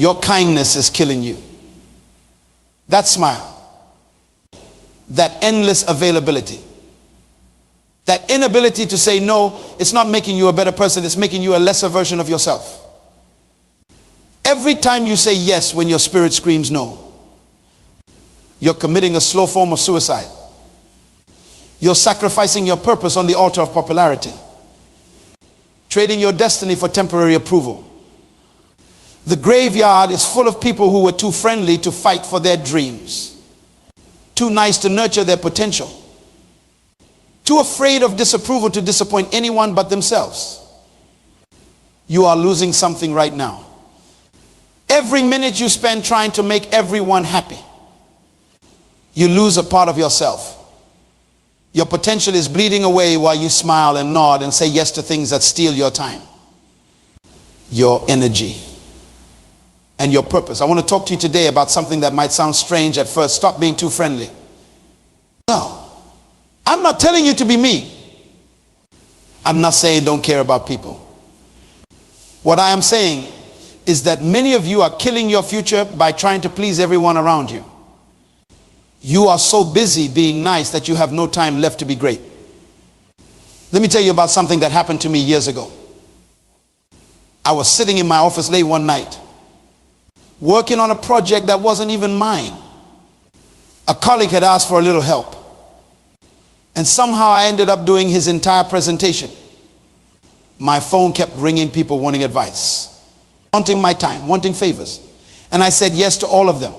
Your kindness is killing you. That smile, that endless availability, that inability to say no, it's not making you a better person, it's making you a lesser version of yourself. Every time you say yes when your spirit screams no, you're committing a slow form of suicide. You're sacrificing your purpose on the altar of popularity, trading your destiny for temporary approval. The graveyard is full of people who were too friendly to fight for their dreams, too nice to nurture their potential, too afraid of disapproval to disappoint anyone but themselves. You are losing something right now. Every minute you spend trying to make everyone happy, you lose a part of yourself. Your potential is bleeding away while you smile and nod and say yes to things that steal your time, your energy, and your purpose. I want to talk to you today about something that might sound strange at first. Stop being too friendly. No, I'm not telling you to be me. I'm not saying don't care about people. What I am saying is that many of you are killing your future by trying to please everyone around you. You are so busy being nice that you have no time left to be great. Let me tell you about something that happened to me years ago. I was sitting in my office late one night, working on a project that wasn't even mine. A colleague had asked for a little help, and somehow I ended up doing his entire presentation. My phone kept ringing, people wanting advice, wanting my time, wanting favors, and I said yes to all of them.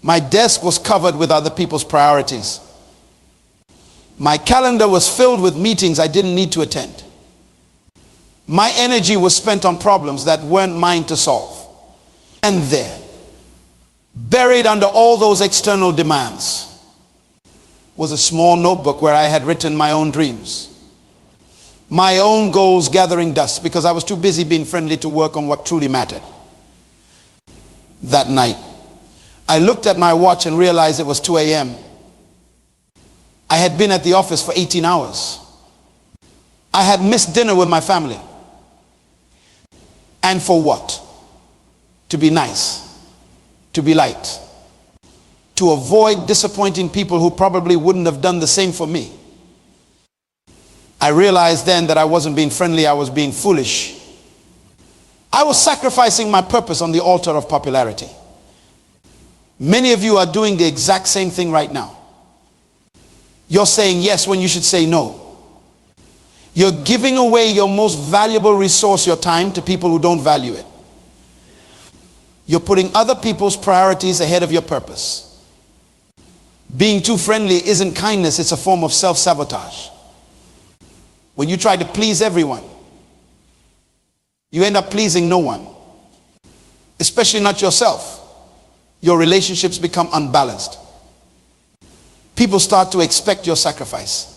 My desk was covered with other people's priorities. My calendar was filled with meetings I didn't need to attend. My energy was spent on problems that weren't mine to solve. And there, buried under all those external demands, was a small notebook where I had written my own dreams, my own goals gathering dust, because I was too busy being friendly to work on what truly mattered. That night, I looked at my watch and realized it was 2 a.m. I had been at the office for 18 hours. I had missed dinner with my family. And for what? To be nice, to be liked, to avoid disappointing people who probably wouldn't have done the same for me. I realized then that I wasn't being friendly, I was being foolish. I was sacrificing my purpose on the altar of popularity. Many of you are doing the exact same thing right now. You're saying yes when you should say no. You're giving away your most valuable resource, your time, to people who don't value it. You're putting other people's priorities ahead of your purpose. Being too friendly isn't kindness, it's a form of self-sabotage. When you try to please everyone, you end up pleasing no one, especially not yourself. Your relationships become unbalanced. People start to expect your sacrifice.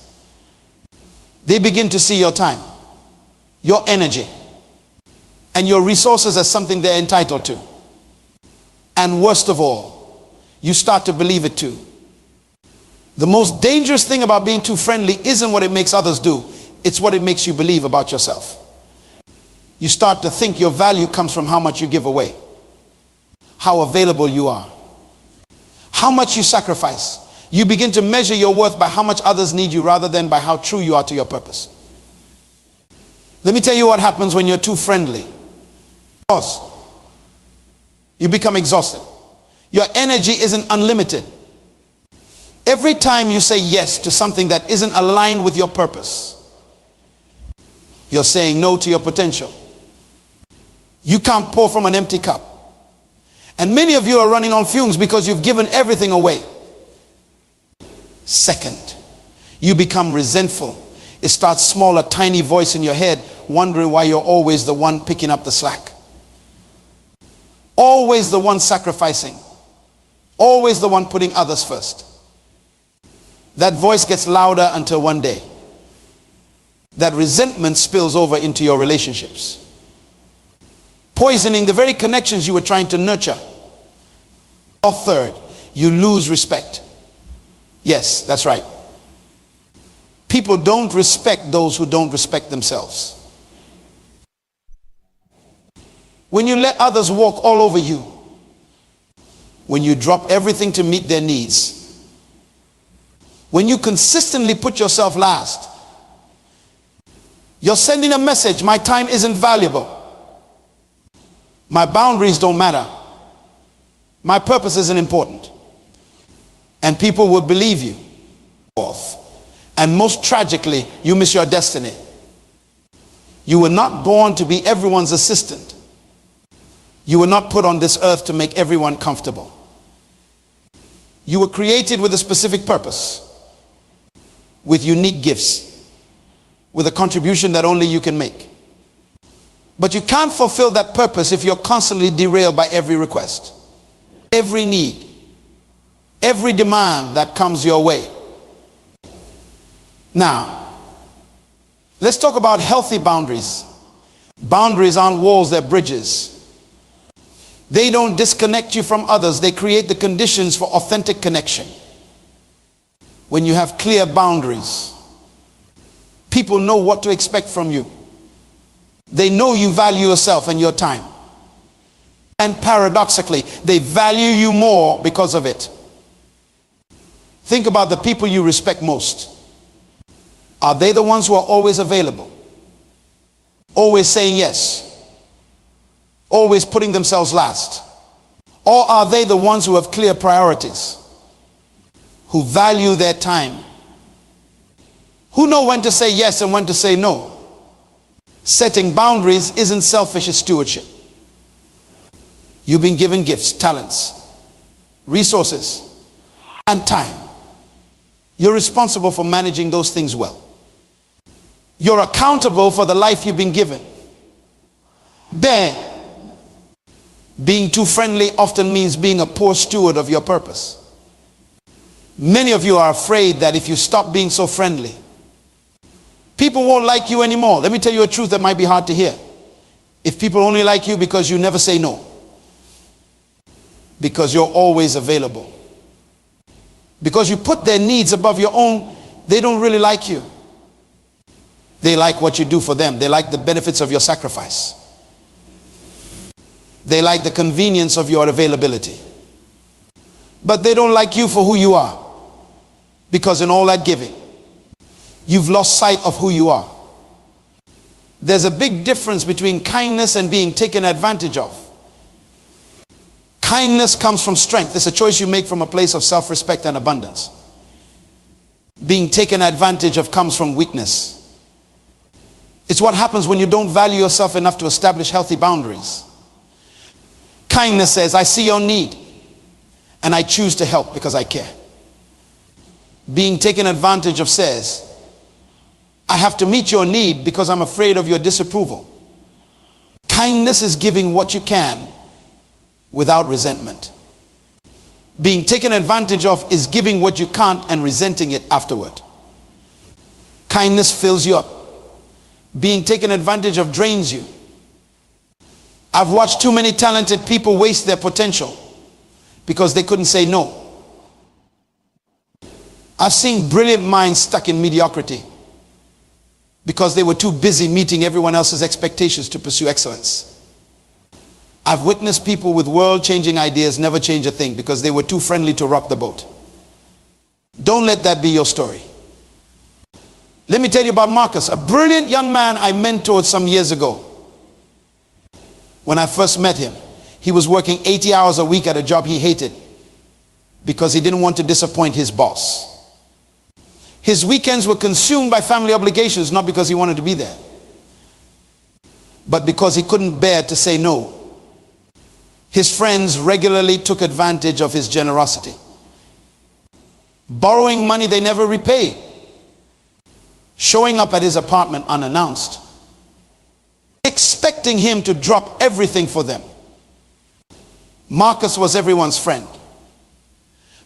They begin to see your time, your energy, and your resources as something they're entitled to. And worst of all, you start to believe it too. The most dangerous thing about being too friendly isn't what it makes others do, it's what it makes you believe about yourself. You start to think your value comes from how much you give away, how available you are, how much you sacrifice. You begin to measure your worth by how much others need you rather than by how true you are to your purpose. Let me tell you what happens when you're too friendly. You become exhausted. Your energy isn't unlimited. Every time you say yes to something that isn't aligned with your purpose, you're saying no to your potential. You can't pour from an empty cup. And many of you are running on fumes because you've given everything away. Second, you become resentful. It starts small, a tiny voice in your head wondering why you're always the one picking up the slack. Always the one sacrificing. Always the one putting others first. That voice gets louder until one day that resentment spills over into your relationships, poisoning the very connections you were trying to nurture. Or third, you lose respect. Yes, that's right. People don't respect those who don't respect themselves. when you let others walk all over you, when you drop everything to meet their needs, when you consistently put yourself last, you're sending a message: my time isn't valuable. My boundaries don't matter. My purpose isn't important. And people will believe you. And most tragically, you miss your destiny. You were not born to be everyone's assistant. You were not put on this earth to make everyone comfortable. You were created with a specific purpose, with unique gifts, with a contribution that only you can make. But you can't fulfill that purpose if you're constantly derailed by every request, every need, every demand that comes your way. Now, let's talk about healthy boundaries. Boundaries aren't walls, they're bridges. They don't disconnect you from others. They create the conditions for authentic connection. When you have clear boundaries, people know what to expect from you. They know you value yourself and your time. And paradoxically, they value you more because of it. Think about the people you respect most. Are they the ones who are always available? Always saying yes? Always putting themselves last? Or are they the ones who have clear priorities? Who value their time? Who know when to say yes and when to say no? Setting boundaries isn't selfish, it's stewardship. You've been given gifts, talents, resources, and time. You're responsible for managing those things well. You're accountable for the life you've been given. Being too friendly often means being a poor steward of your purpose. Many of you are afraid that if you stop being so friendly, people won't like you anymore. Let me tell you a truth that might be hard to hear. If people only like you because you never say no, because you're always available, because you put their needs above your own, they don't really like you. They like what you do for them. They like the benefits of your sacrifice. They like the convenience of your availability. But they don't like you for who you are, because in all that giving, you've lost sight of who you are. There's a big difference between kindness and being taken advantage of. Kindness comes from strength. It's a choice you make from a place of self-respect and abundance. Being taken advantage of comes from weakness. It's what happens when you don't value yourself enough to establish healthy boundaries. Kindness says, I see your need and I choose to help because I care. Being taken advantage of says, I have to meet your need because I'm afraid of your disapproval. Kindness is giving what you can without resentment. Being taken advantage of is giving what you can't and resenting it afterward. Kindness fills you up. Being taken advantage of drains you. I've watched too many talented people waste their potential because they couldn't say no. I've seen brilliant minds stuck in mediocrity because they were too busy meeting everyone else's expectations to pursue excellence. I've witnessed people with world-changing ideas never change a thing because they were too friendly to rock the boat. Don't let that be your story. Let me tell you about Marcus, a brilliant young man I mentored some years ago. When I first met him, he was working 80 hours a week at a job he hated because he didn't want to disappoint his boss. His weekends were consumed by family obligations, not because he wanted to be there, but because he couldn't bear to say no. His friends regularly took advantage of his generosity, borrowing money they never repaid, showing up at his apartment unannounced, expecting him to drop everything for them. Marcus was everyone's friend,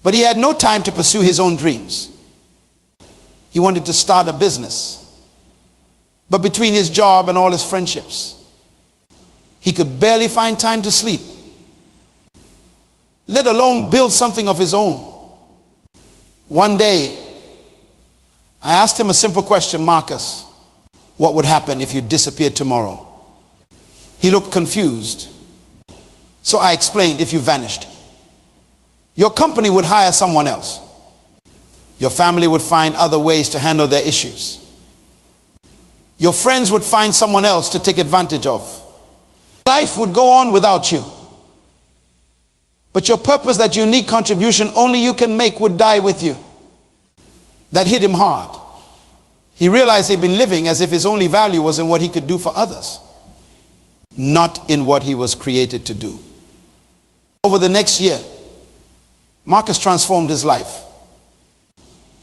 but he had no time to pursue his own dreams. He wanted to start a business, but between his job and all his friendships, he could barely find time to sleep, let alone build something of his own. One day, I asked him a simple question, Marcus, what would happen if you disappeared tomorrow? He looked confused. So I explained, if you vanished, your company would hire someone else. Your family would find other ways to handle their issues. Your friends would find someone else to take advantage of. Life would go on without you. But your purpose, that unique contribution only you can make, would die with you. That hit him hard. He realized he'd been living as if his only value was in what he could do for others, not in what he was created to do. Over the next year, Marcus transformed his life.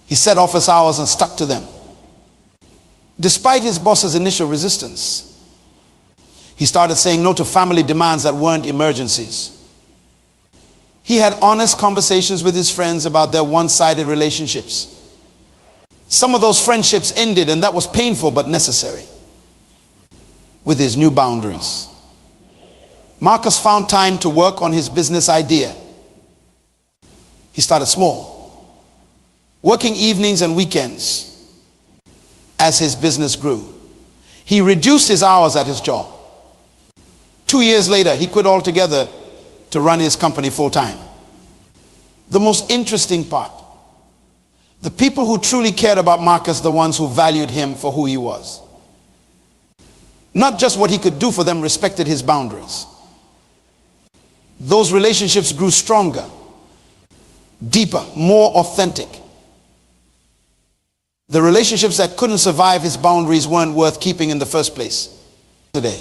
He set office hours and stuck to them. Despite his boss's initial resistance, he started saying no to family demands that weren't emergencies. He had honest conversations with his friends about their one-sided relationships. Some of those friendships ended, and that was painful but necessary. With his new boundaries, Marcus found time to work on his business idea. He started small, working evenings and weekends. As his business grew, he reduced his hours at his job. 2 years later, he quit altogether to run his company full-time. The most interesting part, the people who truly cared about Marcus, the ones who valued him for who he was, not just what he could do for them, respected his boundaries. Those relationships grew stronger, deeper, more authentic. The relationships that couldn't survive his boundaries weren't worth keeping in the first place. Today,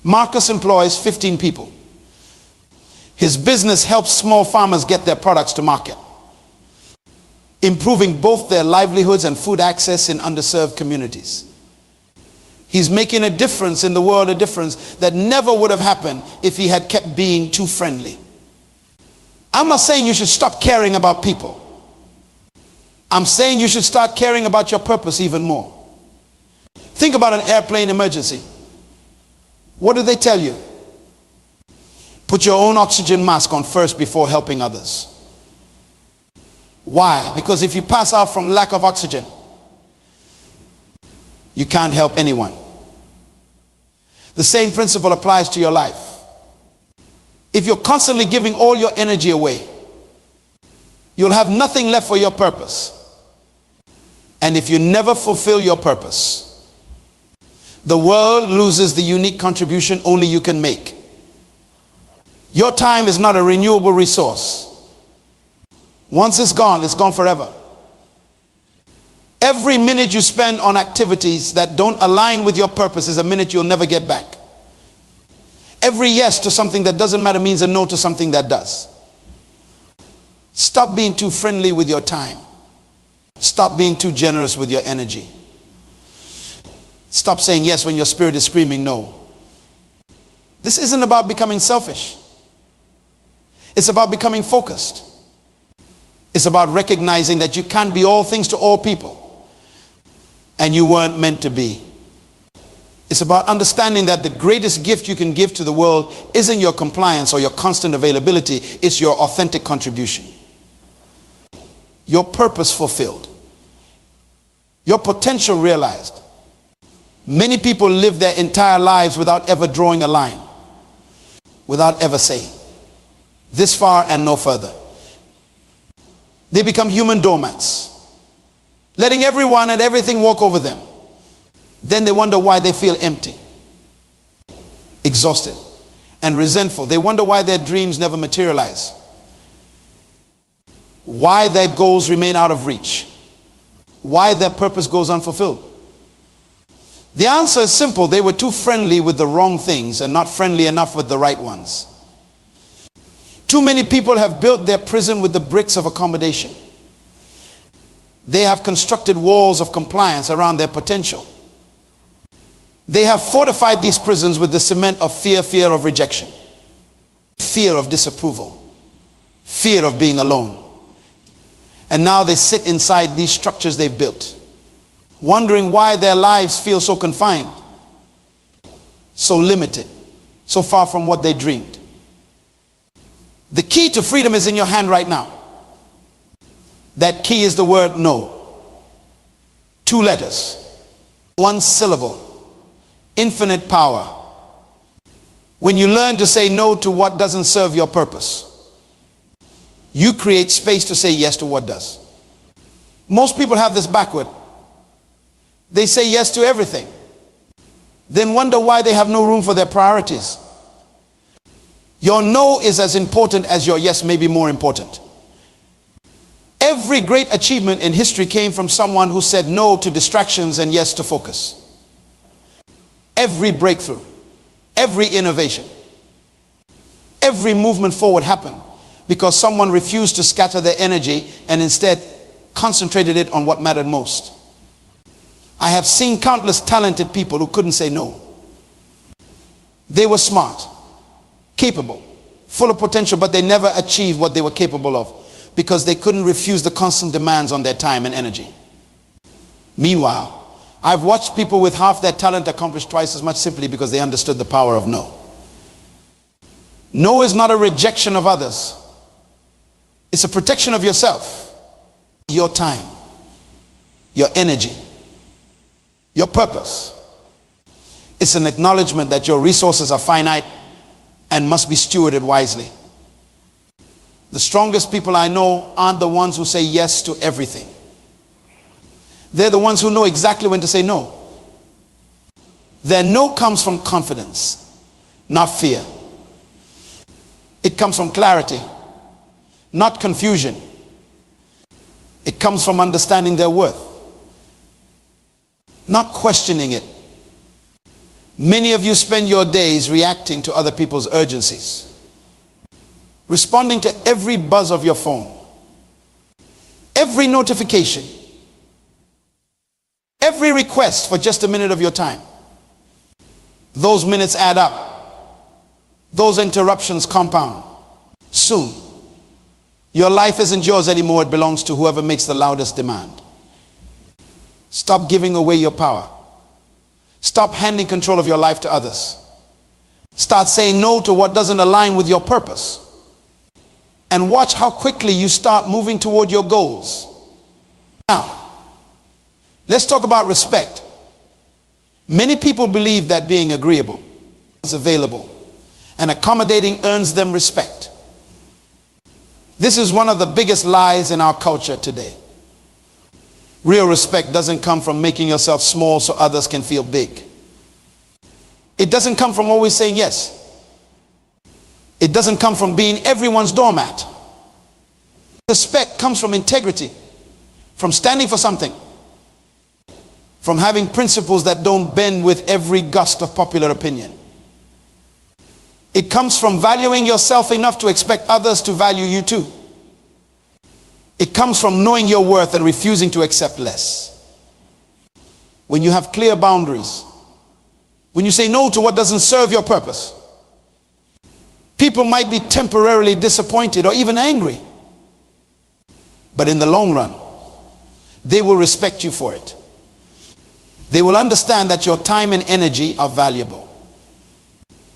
Marcus employs 15 people. His business helps small farmers get their products to market, improving both their livelihoods and food access in underserved communities. He's making a difference in the world, a difference that never would have happened if he had kept being too friendly. I'm not saying you should stop caring about people. I'm saying you should start caring about your purpose even more. Think about an airplane emergency. What do they tell you? Put your own oxygen mask on first before helping others. Why? Because if you pass out from lack of oxygen, you can't help anyone. The same principle applies to your life. If you're constantly giving all your energy away, you'll have nothing left for your purpose. And if you never fulfill your purpose, the world loses the unique contribution only you can make. Your time is not a renewable resource. Once it's gone forever. Every minute you spend on activities that don't align with your purpose is a minute you'll never get back. Every yes to something that doesn't matter means a no to something that does. Stop being too friendly with your time. Stop being too generous with your energy. Stop saying yes when your spirit is screaming no. This isn't about becoming selfish. It's about becoming focused. It's about recognizing that you can't be all things to all people, and you weren't meant to be. It's about understanding that the greatest gift you can give to the world isn't your compliance or your constant availability. It's your authentic contribution. Your purpose fulfilled. Your potential realized. Many people live their entire lives without ever drawing a line, without ever saying, this far and no further. They become human doormats, letting everyone and everything walk over them. Then they wonder why they feel empty, exhausted, and resentful. They wonder why their dreams never materialize, why their goals remain out of reach, why their purpose goes unfulfilled. The answer is simple. They were too friendly with the wrong things and not friendly enough with the right ones. Too many people have built their prison with the bricks of accommodation. They have constructed walls of compliance around their potential. They have fortified these prisons with the cement of fear, fear of rejection, fear of disapproval, fear of being alone. And now they sit inside these structures they've built, wondering why their lives feel so confined, so limited, so far from what they dreamed. The key to freedom is in your hand right now. That key is the word no. 2 letters, 1 syllable, infinite power, When you learn to say no to what doesn't serve your purpose, you create space to say yes to what does. Most people have this backward. They say yes to everything, then wonder why they have no room for their priorities. Your no is as important as your yes, maybe more important. Every great achievement in history came from someone who said no to distractions and yes to focus. Every breakthrough, every innovation, every movement forward happened because someone refused to scatter their energy and instead concentrated it on what mattered most. I have seen countless talented people who couldn't say no. They were smart, capable, full of potential, but they never achieved what they were capable of because they couldn't refuse the constant demands on their time and energy. Meanwhile, I've watched people with half their talent accomplish twice as much simply because they understood the power of no. No is not a rejection of others. It's a protection of yourself, your time, your energy, your purpose. It's an acknowledgement that your resources are finite and must be stewarded wisely. The strongest people I know aren't the ones who say yes to everything. They're the ones who know exactly when to say no. Their no comes from confidence, not fear. It comes from clarity, not confusion. It comes from understanding their worth, not questioning it. Many of you spend your days reacting to other people's urgencies, responding to every buzz of your phone, every notification, every request for just a minute of your time. Those minutes add up. Those interruptions compound. Soon, your life isn't yours anymore. It belongs to whoever makes the loudest demand. Stop giving away your power. Stop handing control of your life to others. Start saying no to what doesn't align with your purpose. And watch how quickly you start moving toward your goals. Now, let's talk about respect. Many people believe that being agreeable is available and accommodating earns them respect. This is one of the biggest lies in our culture today. Real respect doesn't come from making yourself small so others can feel big. It doesn't come from always saying yes. It doesn't come from being everyone's doormat. Respect comes from integrity, from standing for something, from having principles that don't bend with every gust of popular opinion. It comes from valuing yourself enough to expect others to value you too. It comes from knowing your worth and refusing to accept less. When you have clear boundaries, when you say no to what doesn't serve your purpose, people might be temporarily disappointed or even angry. But in the long run, they will respect you for it. They will understand that your time and energy are valuable.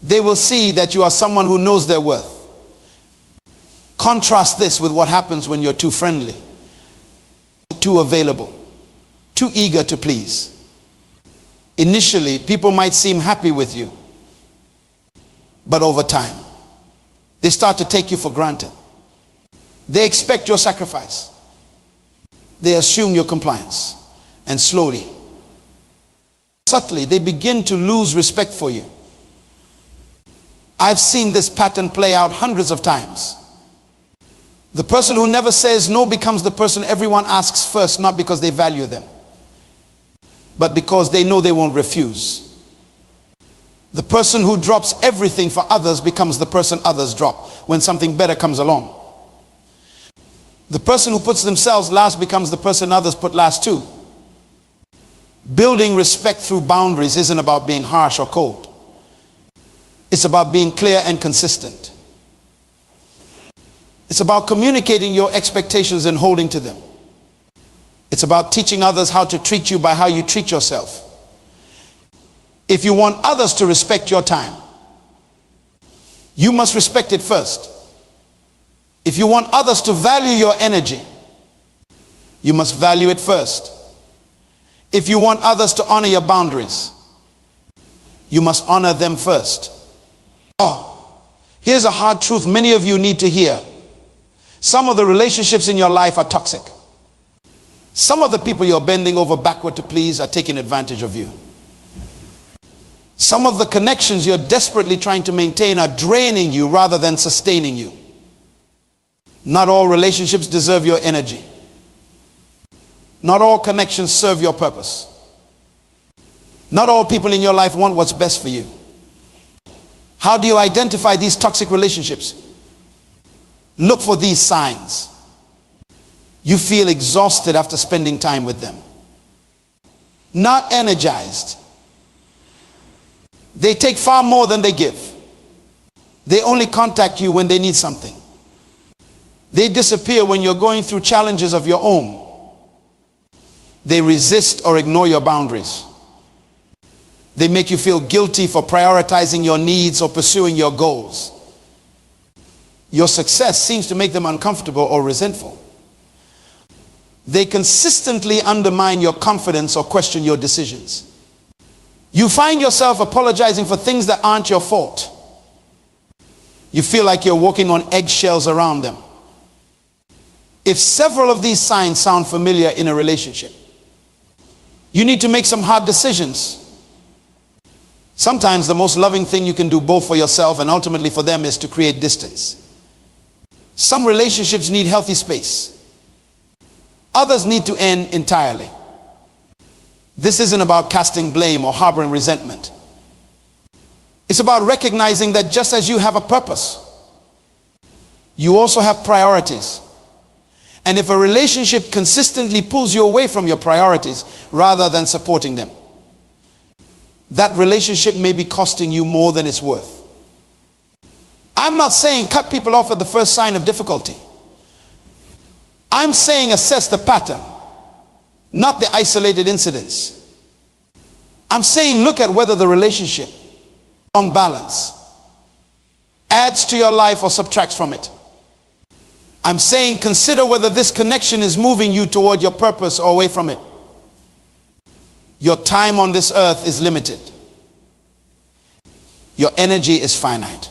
They will see that you are someone who knows their worth. Contrast this with what happens when you're too friendly, too available, too eager to please. Initially, people might seem happy with you, but over time, they start to take you for granted. They expect your sacrifice. They assume your compliance. And slowly, subtly, they begin to lose respect for you. I've seen this pattern play out hundreds of times. The person who never says no becomes the person everyone asks first, not because they value them, but because they know they won't refuse. The person who drops everything for others becomes the person others drop when something better comes along. The person who puts themselves last becomes the person others put last too. Building respect through boundaries isn't about being harsh or cold. It's about being clear and consistent. It's about communicating your expectations and holding to them. It's about teaching others how to treat you by how you treat yourself. If you want others to respect your time, you must respect it first. If you want others to value your energy, you must value it first. If you want others to honor your boundaries, you must honor them first. Here's a hard truth many of you need to hear. Some of the relationships in your life are toxic. Some of the people you're bending over backward to please are taking advantage of you. Some of the connections you're desperately trying to maintain are draining you rather than sustaining you. Not all relationships deserve your energy. Not all connections serve your purpose. Not all people in your life want what's best for you. How do you identify these toxic relationships? Look for these signs. You feel exhausted after spending time with them. Not energized. They take far more than they give. They only contact you when they need something. They disappear when you're going through challenges of your own. They resist or ignore your boundaries. They make you feel guilty for prioritizing your needs or pursuing your goals. Your success seems to make them uncomfortable or resentful. They consistently undermine your confidence or question your decisions. You find yourself apologizing for things that aren't your fault. You feel like you're walking on eggshells around them. If several of these signs sound familiar in a relationship, you need to make some hard decisions. Sometimes the most loving thing you can do both for yourself and ultimately for them is to create distance. Some relationships need healthy space. Others need to end entirely. This isn't about casting blame or harboring resentment. It's about recognizing that just as you have a purpose, you also have priorities. And if a relationship consistently pulls you away from your priorities rather than supporting them, that relationship may be costing you more than it's worth. I'm not saying cut people off at the first sign of difficulty. I'm saying assess the pattern, not the isolated incidents. I'm saying look at whether the relationship, on balance, adds to your life or subtracts from it. I'm saying consider whether this connection is moving you toward your purpose or away from it. Your time on this earth is limited. Your energy is finite.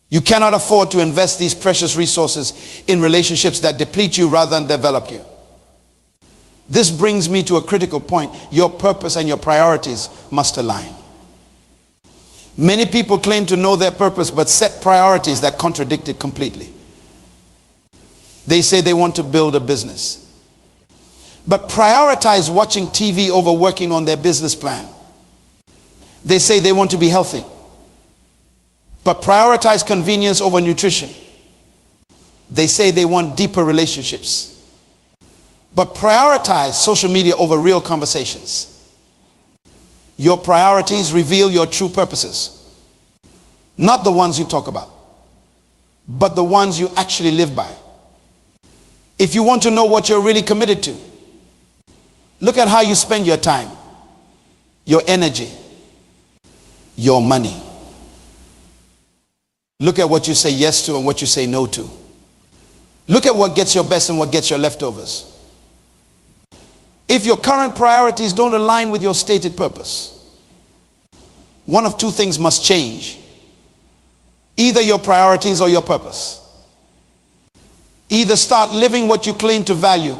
You cannot afford to invest these precious resources in relationships that deplete you rather than develop you. This brings me to a critical point. Your purpose and your priorities must align. Many people claim to know their purpose but set priorities that contradict it completely. They say they want to build a business, but prioritize watching TV over working on their business plan. They say they want to be healthy, but prioritize convenience over nutrition. They say they want deeper relationships, but prioritize social media over real conversations. Your priorities reveal your true purposes, not the ones you talk about, but the ones you actually live by. If you want to know what you're really committed to, look at how you spend your time, your energy, your money. Look at what you say yes to and what you say no to. Look at what gets your best and what gets your leftovers. If your current priorities don't align with your stated purpose, one of two things must change. Either your priorities or your purpose. Either start living what you claim to value,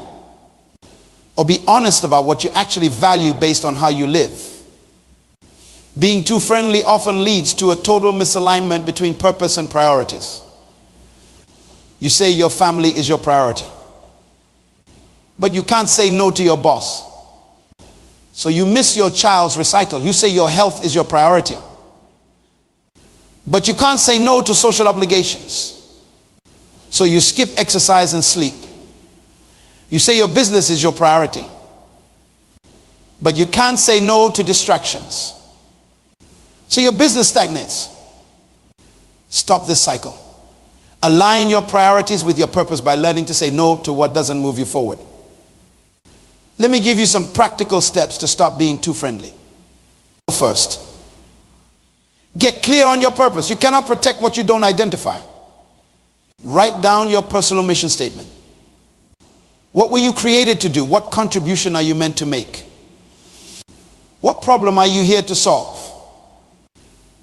or be honest about what you actually value based on how you live. Being too friendly often leads to a total misalignment between purpose and priorities. You say your family is your priority, but you can't say no to your boss. So you miss your child's recital. You say your health is your priority, but you can't say no to social obligations. So you skip exercise and sleep. You say your business is your priority, but you can't say no to distractions. So your business stagnates. Stop this cycle. Align your priorities with your purpose by learning to say no to what doesn't move you forward. Let me give you some practical steps to stop being too friendly. First, get clear on your purpose. You cannot protect what you don't identify. Write down your personal mission statement. What were you created to do? What contribution are you meant to make? What problem are you here to solve?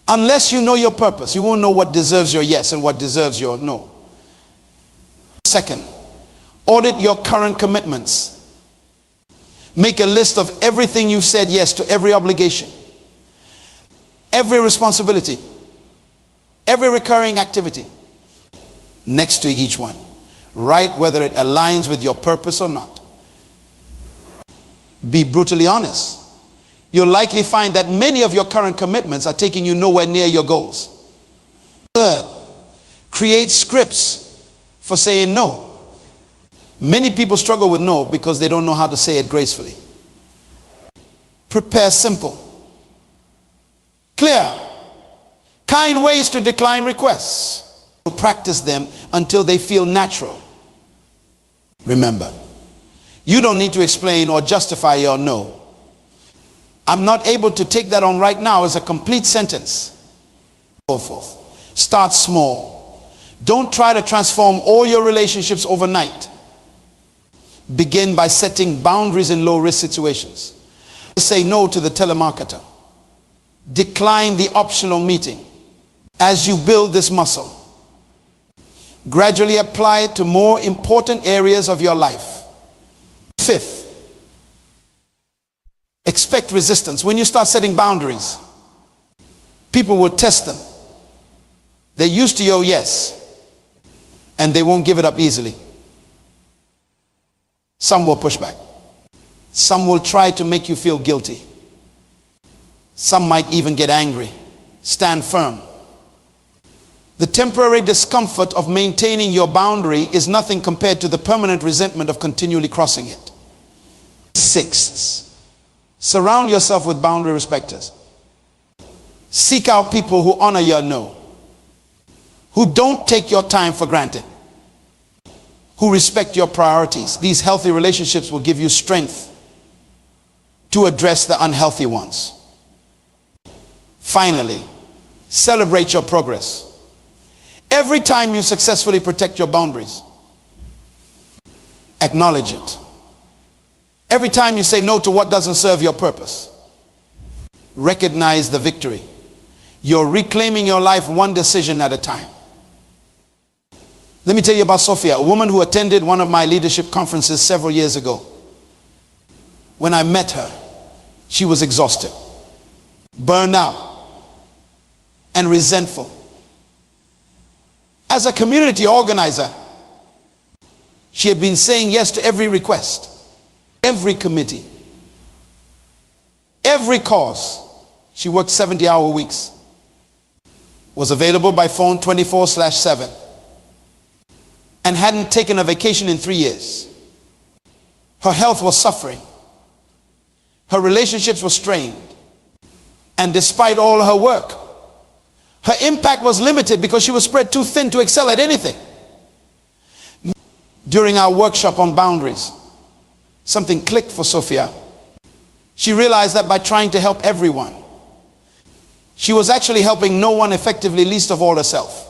Unless you know your purpose, you won't know what deserves your yes and what deserves your no. Second, audit your current commitments. Make a list of everything you've said yes to, every obligation, every responsibility, every recurring activity. Next to each one, write whether it aligns with your purpose or not. Be brutally honest. You'll likely find that many of your current commitments are taking you nowhere near your goals. Third, create scripts for saying no. Many people struggle with no because they don't know how to say it gracefully. Prepare simple, clear, kind ways to decline requests. Practice them until they feel natural. Remember, you don't need to explain or justify your no. I'm not able to take that on right now as a complete sentence. So forth. Start small. Don't try to transform all your relationships overnight. Begin by setting boundaries in low-risk situations. Say no to the telemarketer. Decline the optional meeting. As you build this muscle, gradually apply it to more important areas of your life. Fifth, expect resistance. When you start setting boundaries, people will test them. They're used to your yes, and they won't give it up easily. Some will push back. Some will try to make you feel guilty. Some might even get angry. Stand firm. The temporary discomfort of maintaining your boundary is nothing compared to the permanent resentment of continually crossing it. Sixth, surround yourself with boundary respecters. Seek out people who honor your no, who don't take your time for granted, who respect your priorities. These healthy relationships will give you strength to address the unhealthy ones. Finally, celebrate your progress. Every time you successfully protect your boundaries, acknowledge it. Every time you say no to what doesn't serve your purpose, recognize the victory. You're reclaiming your life one decision at a time. Let me tell you about Sophia, a woman who attended one of my leadership conferences several years ago. When I met her, she was exhausted, burned out, and resentful. As a community organizer, she had been saying yes to every request, every committee, every cause. She worked 70-hour weeks, was available by phone 24/7, and hadn't taken a vacation in 3 years. Her health was suffering. Her relationships were strained. And despite all her work, her impact was limited because she was spread too thin to excel at anything. During our workshop on boundaries, something clicked for Sophia. She realized that by trying to help everyone, she was actually helping no one effectively, least of all herself.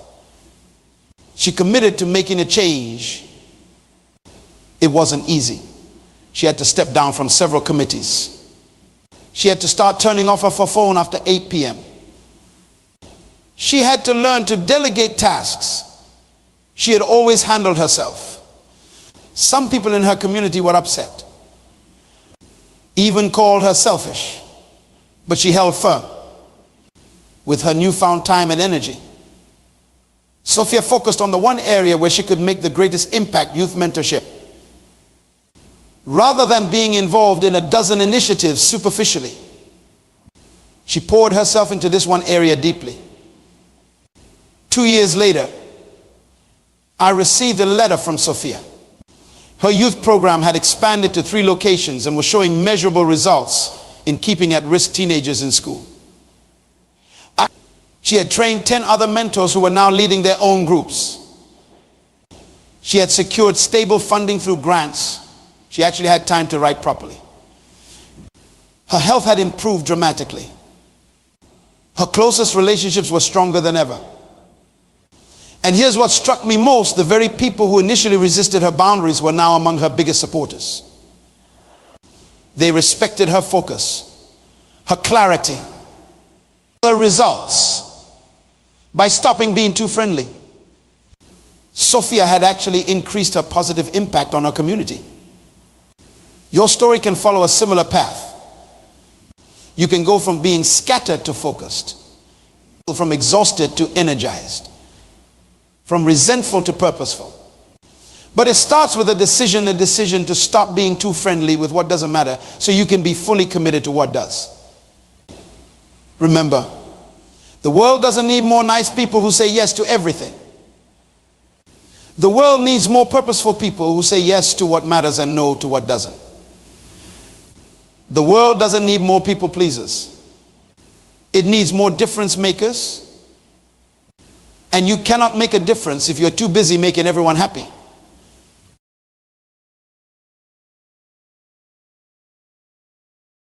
She committed to making a change. It wasn't easy. She had to step down from several committees. She had to start turning off her phone after 8 p.m. She had to learn to delegate tasks. She had always handled herself. Some people in her community were upset, even called her selfish, but she held firm. With her newfound time and energy, Sophia focused on the one area where she could make the greatest impact: youth mentorship. Rather than being involved in a dozen initiatives superficially, she poured herself into this one area deeply. 2 years later, I received a letter from Sophia. Her youth program had expanded to 3 locations and was showing measurable results in keeping at-risk teenagers in school. She had trained 10 other mentors who were now leading their own groups. She had secured stable funding through grants. She actually had time to write properly. Her health had improved dramatically. Her closest relationships were stronger than ever. And here's what struck me most: the very people who initially resisted her boundaries were now among her biggest supporters. They respected her focus, her clarity, her results. By stopping being too friendly, Sophia had actually increased her positive impact on her community. Your story can follow a similar path. You can go from being scattered to focused, from exhausted to energized, from resentful to purposeful. But it starts with a decision to stop being too friendly with what doesn't matter so you can be fully committed to what does. Remember, the world doesn't need more nice people who say yes to everything. The world needs more purposeful people who say yes to what matters and no to what doesn't. The world doesn't need more people pleasers. It needs more difference makers. And you cannot make a difference if you're too busy making everyone happy.